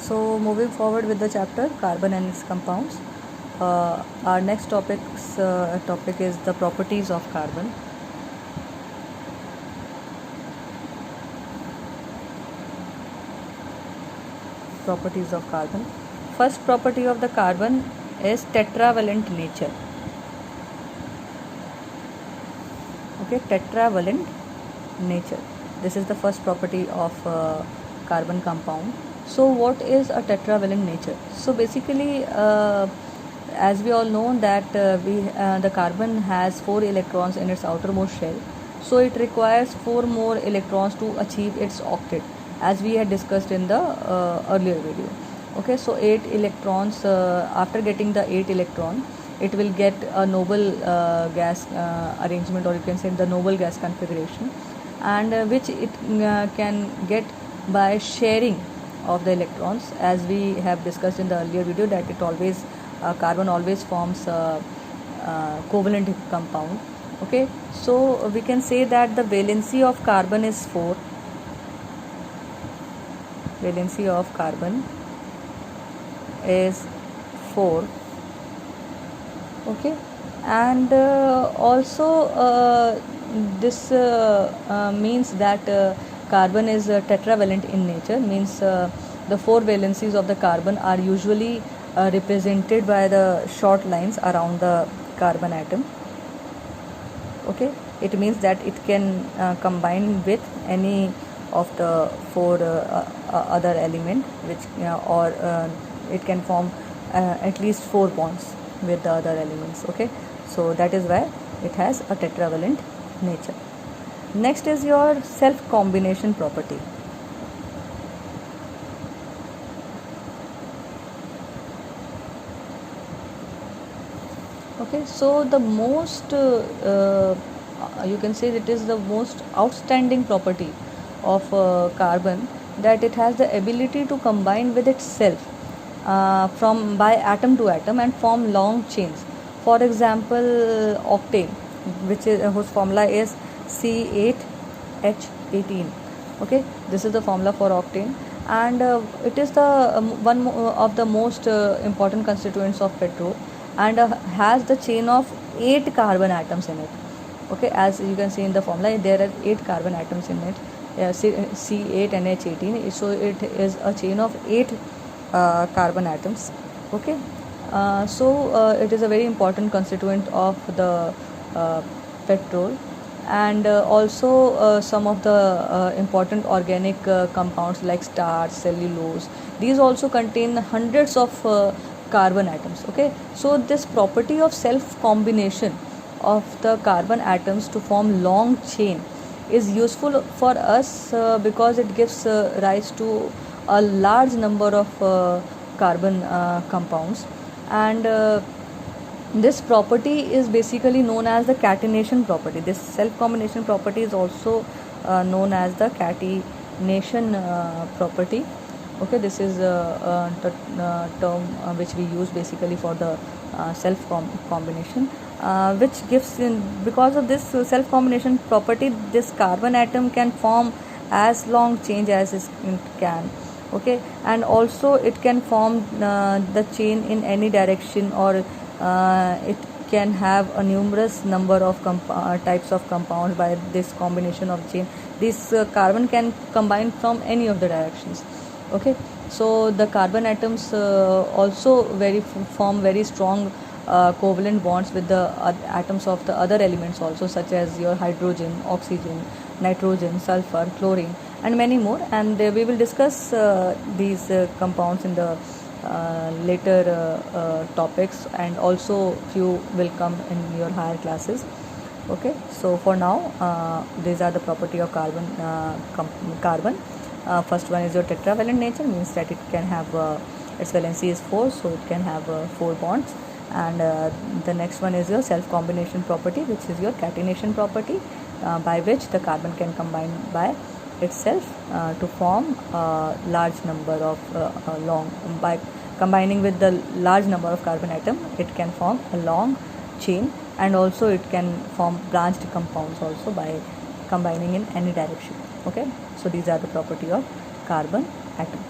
So moving forward with the chapter carbon and its compounds, our next topic is the properties of carbon. Properties of carbon. First property of the carbon is tetravalent nature. Okay, tetravalent nature. This is the first property of carbon compound. So what is a tetravalent nature? So basically, as we all know that the carbon has 4 electrons in its outermost shell, so it requires 4 more electrons to achieve its octet, as we had discussed in the earlier video. Okay, so 8 electrons, after getting the 8 electron, it will get a noble gas arrangement, or you can say the noble gas configuration, and which it can get by sharing of the electrons, as we have discussed in the earlier video that it always carbon always forms covalent compound. Okay, so we can say that the valency of carbon is 4. Valency of carbon is 4. Okay, and also this means that carbon is tetravalent in nature, means the 4 valencies of the carbon are usually represented by the short lines around the carbon atom. Okay, it means that it can combine with any of the 4 other element, which or it can form at least 4 bonds with the other elements. Okay, so that is why it has a tetravalent nature. Next is your self combination property. Okay, so the most you can say it is the most outstanding property of carbon, that it has the ability to combine with itself from by atom to atom and form long chains. For example, octane, which is whose formula is C8H18. Okay, this is the formula for octane, and it is the one of the most important constituents of petrol, and has the chain of 8 carbon atoms in it. Okay, as you can see in the formula, there are 8 carbon atoms in it, C8NH18. So it is a chain of 8 carbon atoms. Okay, so it is a very important constituent of the petrol, and also some of the important organic compounds like starch, cellulose, these also contain hundreds of carbon atoms. Okay, so this property of self combination of the carbon atoms to form long chain is useful for us because it gives rise to a large number of carbon compounds, and this property is basically known as the catenation property. This self combination property is also known as the catenation property. Okay, this is the term which we use basically for the self combination, which gives because of this self combination property, this carbon atom can form as long chain as it can. Okay, and also it can form the chain in any direction, or it can have a numerous number of types of compounds by this combination of chain. This carbon can combine from any of the directions. Okay, so the carbon atoms also form very strong covalent bonds with the atoms of the other elements also, such as your hydrogen, oxygen, nitrogen, sulfur, chlorine, and many more, and we will discuss these compounds in the later topics, and also few will come in your higher classes. Okay, so for now these are the property of carbon. First one is your tetravalent nature, means that it can have its valency is 4, so it can have 4 bonds, and the next one is your self combination property, which is your catenation property, by which the carbon can combine by itself to form a large number of by combining with the large number of carbon atom, it can form a long chain, and also it can form branched compounds also by combining in any direction. Okay, so these are the property of carbon atom.